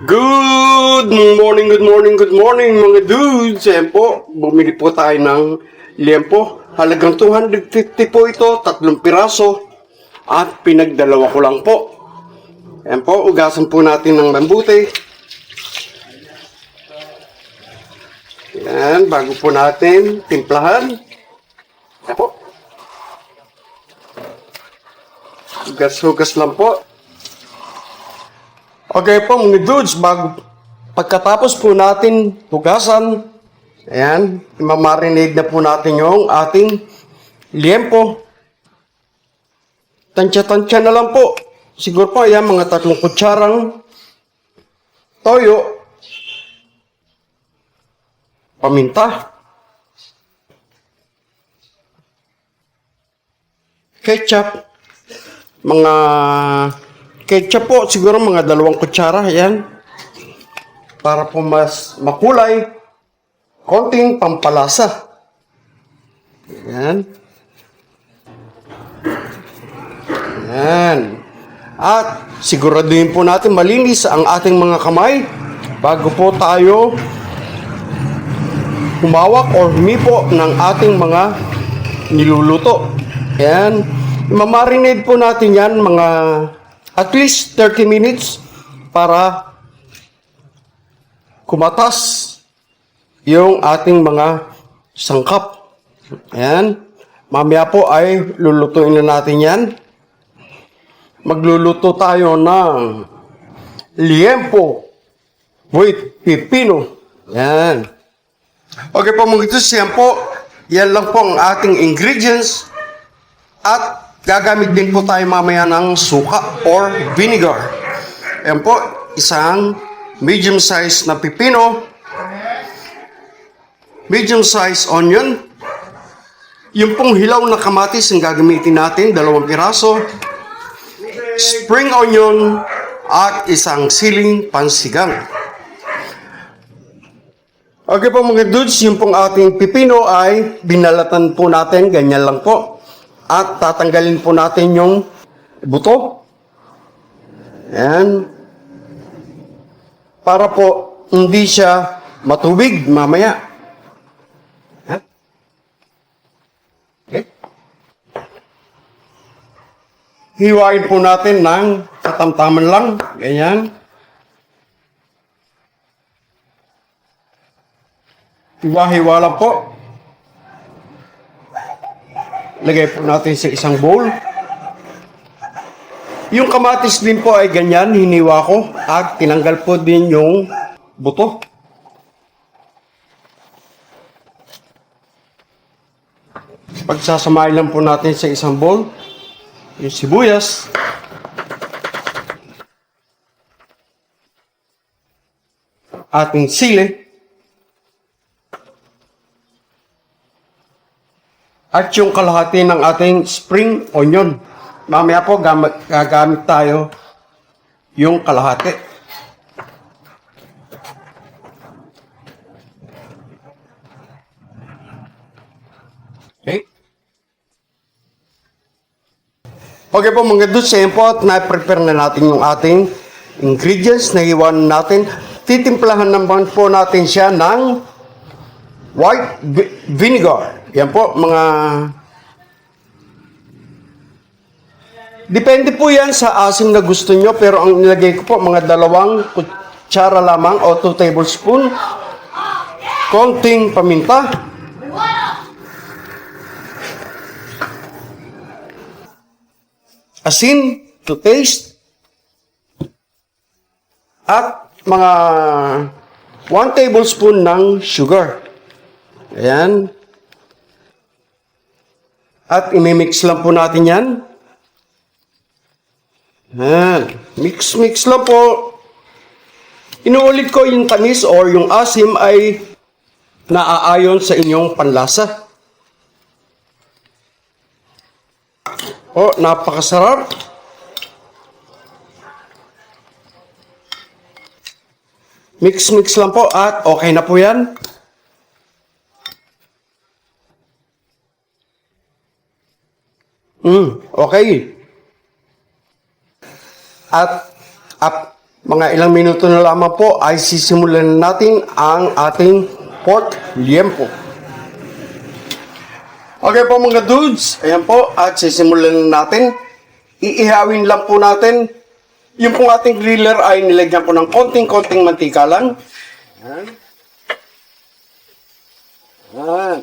Good morning mga dudes. Ayan po, bumili po tayo ng liempo. Halagang 250 po ito, 3 piraso. At pinagdalawa ko lang po. Ayan po, ugasan po natin ng mabuti. Ayan, bago po natin timplahan. Ayan po. Hugas-hugas lang po. Okay po mga dudes, pagkatapos po natin hugasan, ayan, imamarinate na po natin yung ating liempo. Tansya-tansya na lang po. Siguro po, ayan, mga 3 kutsarang toyo, paminta, ketchup, ketchup po, siguro mga 2 kutsara, ayan. Para po mas makulay, konting pampalasa. Ayan. Ayan. At siguraduhin po natin malinis ang ating mga kamay bago po tayo humawak or humipo ng ating mga niluluto. Ayan. Imamarinate po natin yan mga at least 30 minutes para kumatas yung ating mga sangkap. Ayan. Mamaya po ay lulutuin na natin yan. Magluluto tayo ng liempo with pipino. Ayan. Okay po mga ito, yan po. Yan lang po ang ating ingredients. At gagamit din po tayo mamaya ng suka or vinegar. Ayan po, isang medium size na pipino, medium size onion, yung pong hilaw na kamatis ang gagamitin natin, 2 piraso, spring onion, at isang siling pansigang. Okay po mga dudes, yung pong ating pipino ay binalatan po natin, ganyan lang po. At tatanggalin po natin yung buto. Ayan. Para po hindi siya matubig mamaya. Okay. Hiwain po natin ng katamtaman lang. Ganyan. Hiwa-hiwa lang po. Lagay po natin sa isang bowl. Yung kamatis din po ay ganyan, hiniwa ko at tinanggal po din yung buto. Pagsasamahin lang po natin sa isang bowl yung sibuyas, ating sili, at yung kalahati ng ating spring onion. Mamaya po gagamit tayo yung kalahati. Okay. Okay po mga dudes, ayan po at na-prepare na natin yung ating ingredients na iwan natin. Titimplahan naman po natin siya ng white vinegar. Yan po, depende po yan sa asim na gusto nyo, pero ang nilagay ko po, mga 2 kutsara lamang o 2 tablespoon. Konting paminta. Asin to taste. At mga 1 tablespoon ng sugar. Ayan. At imimix lang po natin yan. Ayan. Mix lang po. Inuulit ko yung tamis or yung asim ay naaayon sa inyong panlasa. Oh, napakasarap. Mix lang po at okay na po yan. Okay. At Mga ilang minuto na lamang po ay sisimulan natin ang ating pork liempo. Okay po mga dudes, ayan po at sisimulan natin. Iihawin lang po natin. Yung pong ating griller ay nilagyan ko ng konting-konting mantika lang. Ayan. Ayan.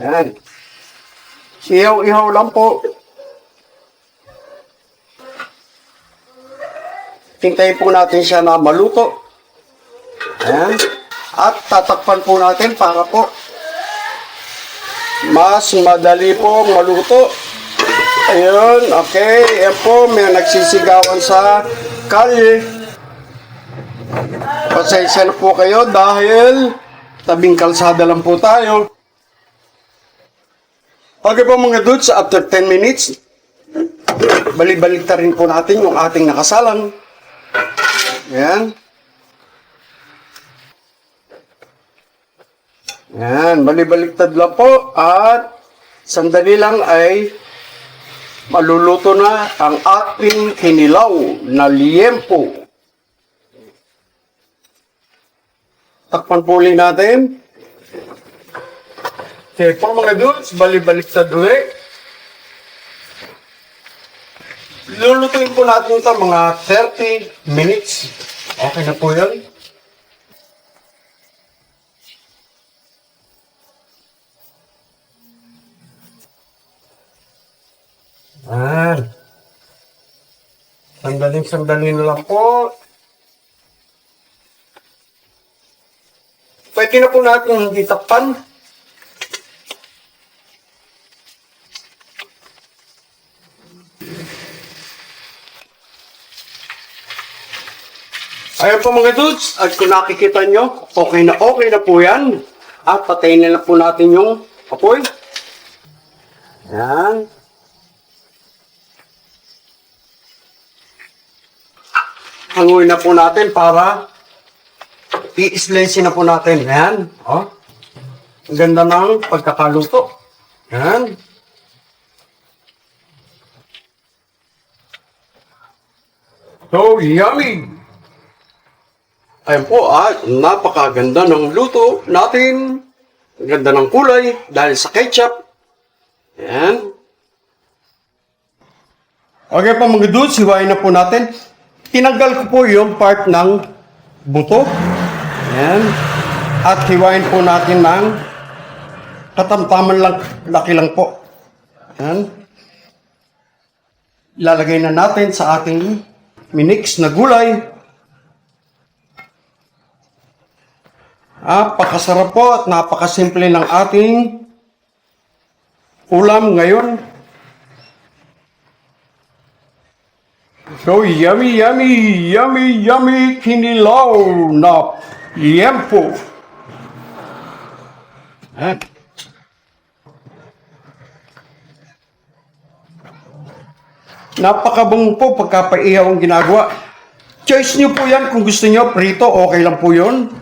Ayan. Ihaw-ihaw lang po. Hintayin po natin siya na maluto. Ayan. At tatakpan po natin para po mas madali po maluto. Ayun, okay. Ayan po, may nagsisigawan sa kalye. Pasensya na po kayo dahil tabing kalsada lang po tayo. Okay po mga dudes, after 10 minutes, balik-balik ta rin po natin yung ating nakasalang. Ayan. Ayan, balik-baliktad lang po at sandali lang ay maluluto na ang ating kinilaw na liempo. Takpan po ulit natin. Okay po mga dudes, balik-baliktad ulit. Lulutuin po natin ito mga 30 minutes. Okay na po yan. Sandaling na lang po. Pwede na po natin hindi takpan. Ayan po mga dudes, at kung nakikita nyo, okay na po yan. At patayin na po natin yung apoy. Ayan. Hanguin na po natin para i-slice na po natin. Ayan. Oh. Ang ganda ng pagkakaluto. Ayan. So, yummy! Ayan po, napakaganda ng luto natin. Ang ganda ng kulay dahil sa ketchup. Ayan. Okay po mga dudes, hiwain na po natin. Tinanggal ko po yung part ng buto. Ayan. At hiwain po natin ng katamtaman lang, laki lang po. Ayan. Ilalagay na natin sa ating minix na gulay. Napakasarap po at napakasimple ng ating ulam ngayon. So, yummy, yummy, yummy, yummy kinilaw na liempo. Napakabango po pagkapaihaw ang ginagawa. Choice nyo po yan kung gusto nyo prito, okay lang po yun.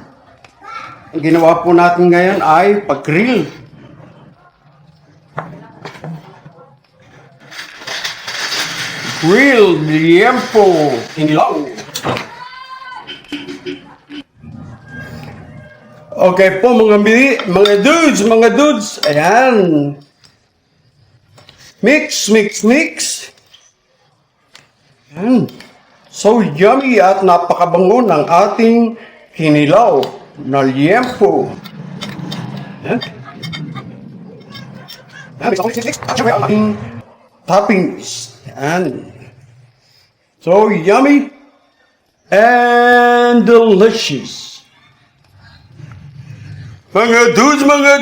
Ang ginawa po natin ngayon ay pag-grill. Grill liempo kinilaw. Okay po mga dudes, ayan. Mix. Ayan. So yummy at napakabango ng ating kinilaw na liempo. Ayan. Ayan. Toppings. Ayan. So yummy and delicious. Mga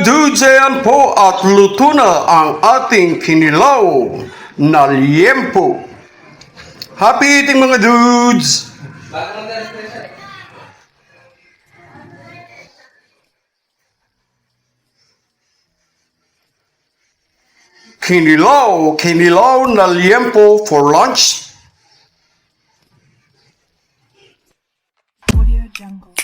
dudes, ayan po at luto na ang ating kinilaw na liempo. Happy eating mga dudes! Kinilaw na liempo for lunch. Audio Jungle.